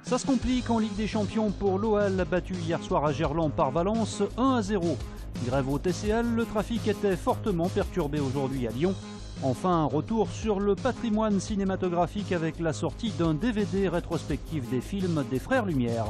Ça se complique en Ligue des Champions pour l'OL, battu hier soir à Gerland par Valence 1-0. Grève au TCL, le trafic était fortement perturbé aujourd'hui à Lyon. Enfin, un retour sur le patrimoine cinématographique avec la sortie d'un DVD rétrospectif des films des Frères Lumière.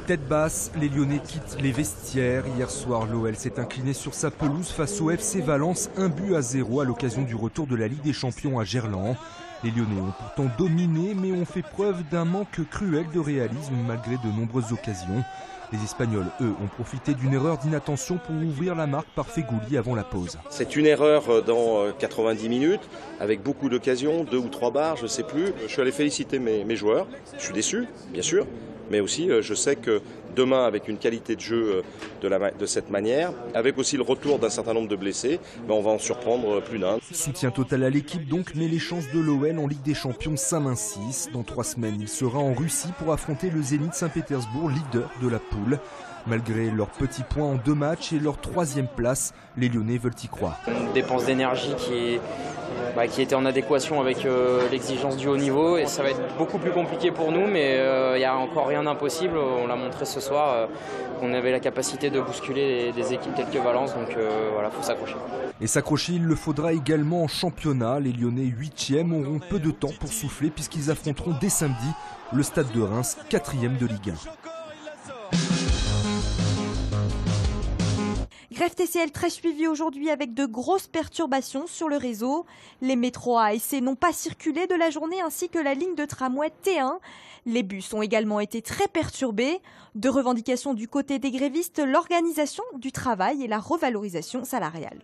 Tête basse, les Lyonnais quittent les vestiaires. Hier soir, l'OL s'est incliné sur sa pelouse face au FC Valence, 1-0 à l'occasion du retour de la Ligue des Champions à Gerland. Les Lyonnais ont pourtant dominé, mais ont fait preuve d'un manque cruel de réalisme malgré de nombreuses occasions. Les Espagnols, eux, ont profité d'une erreur d'inattention pour ouvrir la marque par Fegouli avant la pause. C'est une erreur dans 90 minutes, avec beaucoup d'occasions, 2 ou 3 barres, je ne sais plus. Je suis allé féliciter mes joueurs. Je suis déçu, bien sûr, mais aussi je sais que demain, avec une qualité de jeu de cette manière, avec aussi le retour d'un certain nombre de blessés, on va en surprendre plus d'un. Soutien total à l'équipe donc, mais les chances de l'OL en Ligue des Champions s'amincissent. Dans 3 semaines, il sera en Russie pour affronter le Zénith Saint-Pétersbourg, leader de la poule. Malgré leurs petits points en 2 matchs et leur 3e place, les Lyonnais veulent y croire. Une dépense d'énergie qui était en adéquation avec l'exigence du haut niveau, et ça va être beaucoup plus compliqué pour nous, mais il n'y a encore rien d'impossible. On l'a montré ce soir, on avait la capacité de bousculer des équipes telles que Valence, donc voilà, il faut s'accrocher. Et s'accrocher, il le faudra également en championnat. Les Lyonnais 8e auront peu de temps pour souffler puisqu'ils affronteront dès samedi le Stade de Reims, 4e de Ligue 1. Grève TCL très suivie aujourd'hui avec de grosses perturbations sur le réseau. Les métros A et C n'ont pas circulé de la journée ainsi que la ligne de tramway T1. Les bus ont également été très perturbés. De revendications du côté des grévistes, l'organisation du travail et la revalorisation salariale.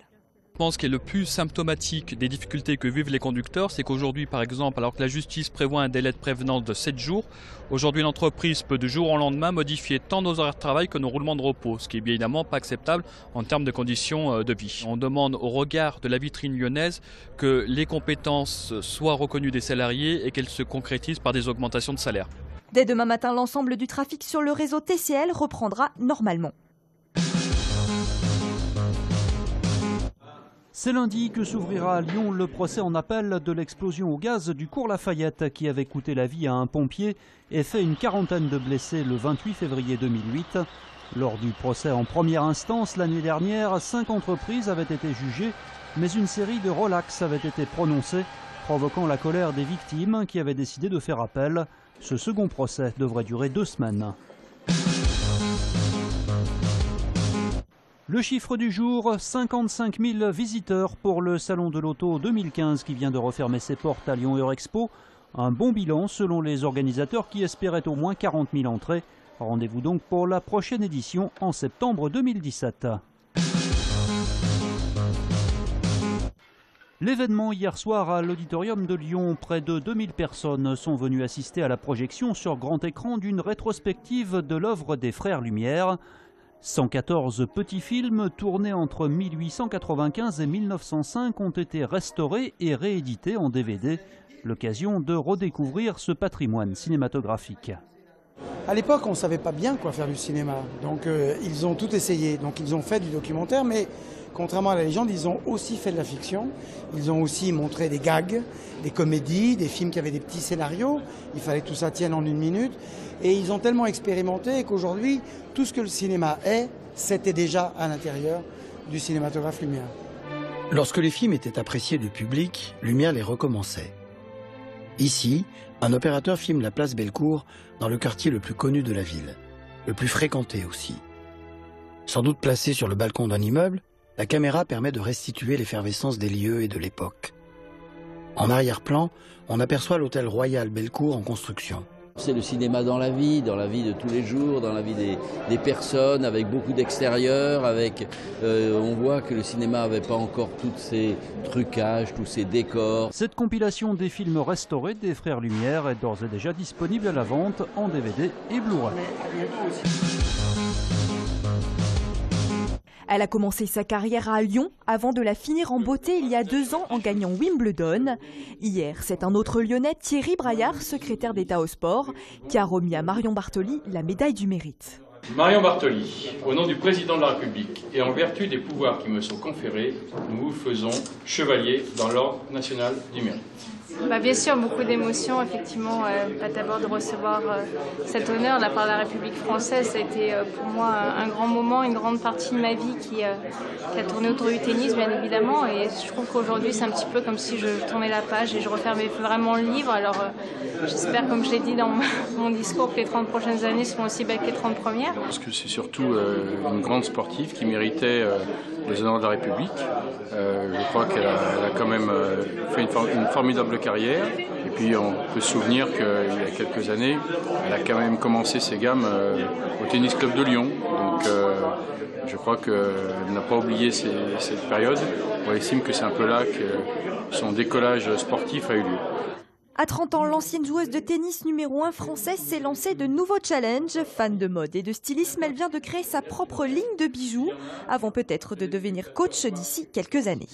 Je pense qu'il est le plus symptomatique des difficultés que vivent les conducteurs, c'est qu'aujourd'hui, par exemple, alors que la justice prévoit un délai de prévenance de 7 jours, aujourd'hui l'entreprise peut du jour au lendemain modifier tant nos horaires de travail que nos roulements de repos, ce qui est bien évidemment pas acceptable en termes de conditions de vie. On demande au regard de la vitrine lyonnaise que les compétences soient reconnues des salariés et qu'elles se concrétisent par des augmentations de salaire. Dès demain matin, l'ensemble du trafic sur le réseau TCL reprendra normalement. C'est lundi que s'ouvrira à Lyon le procès en appel de l'explosion au gaz du cours Lafayette qui avait coûté la vie à un pompier et fait une quarantaine de blessés le 28 février 2008. Lors du procès en première instance l'année dernière, 5 entreprises avaient été jugées, mais une série de relax avait été prononcée, provoquant la colère des victimes qui avaient décidé de faire appel. Ce second procès devrait durer 2 semaines. Le chiffre du jour, 55 000 visiteurs pour le Salon de l'Auto 2015 qui vient de refermer ses portes à Lyon Eurexpo. Un bon bilan selon les organisateurs qui espéraient au moins 40 000 entrées. Rendez-vous donc pour la prochaine édition en septembre 2017. L'événement hier soir à l'Auditorium de Lyon, près de 2000 personnes sont venues assister à la projection sur grand écran d'une rétrospective de l'œuvre des Frères Lumière. 114 petits films tournés entre 1895 et 1905 ont été restaurés et réédités en DVD, l'occasion de redécouvrir ce patrimoine cinématographique. À l'époque, on ne savait pas bien quoi faire du cinéma, donc ils ont tout essayé. Donc ils ont fait du documentaire, mais contrairement à la légende, ils ont aussi fait de la fiction. Ils ont aussi montré des gags, des comédies, des films qui avaient des petits scénarios. Il fallait que tout ça tienne en 1 minute. Et ils ont tellement expérimenté qu'aujourd'hui, tout ce que le cinéma est, c'était déjà à l'intérieur du cinématographe Lumière. Lorsque les films étaient appréciés du public, Lumière les recommençait. Ici, un opérateur filme la place Bellecour dans le quartier le plus connu de la ville, le plus fréquenté aussi. Sans doute placé sur le balcon d'un immeuble, la caméra permet de restituer l'effervescence des lieux et de l'époque. En arrière-plan, on aperçoit l'hôtel Royal Bellecour en construction. C'est le cinéma dans la vie de tous les jours, dans la vie des personnes, avec beaucoup d'extérieur, on voit que le cinéma n'avait pas encore tous ces trucages, tous ces décors. Cette compilation des films restaurés des Frères Lumière est d'ores et déjà disponible à la vente en DVD et Blu-ray. Elle a commencé sa carrière à Lyon avant de la finir en beauté il y a 2 ans en gagnant Wimbledon. Hier, c'est un autre Lyonnais, Thierry Braillard, secrétaire d'État au sport, qui a remis à Marion Bartoli la médaille du mérite. Marion Bartoli, au nom du président de la République et en vertu des pouvoirs qui me sont conférés, nous vous faisons chevalier dans l'ordre national du mérite. Bien sûr, beaucoup d'émotions, effectivement, d'abord de recevoir cet honneur de la part de la République française. Ça a été pour moi un grand moment, une grande partie de ma vie qui a tourné autour du tennis, bien évidemment. Et je trouve qu'aujourd'hui, c'est un petit peu comme si je tournais la page et je refermais vraiment le livre. Alors j'espère, comme je l'ai dit dans mon discours, que les 30 prochaines années seront aussi belles que les 30 premières. Parce que c'est surtout une grande sportive qui méritait les honneurs de la République. Je crois qu'elle a quand même fait une formidable carrière. Et puis on peut se souvenir qu'il y a quelques années, elle a quand même commencé ses gammes au Tennis Club de Lyon. Donc je crois qu'elle n'a pas oublié cette période. On estime que c'est un peu là que son décollage sportif a eu lieu. À 30 ans, l'ancienne joueuse de tennis numéro 1 française s'est lancée de nouveaux challenges. Fan de mode et de stylisme, elle vient de créer sa propre ligne de bijoux, avant peut-être de devenir coach d'ici quelques années.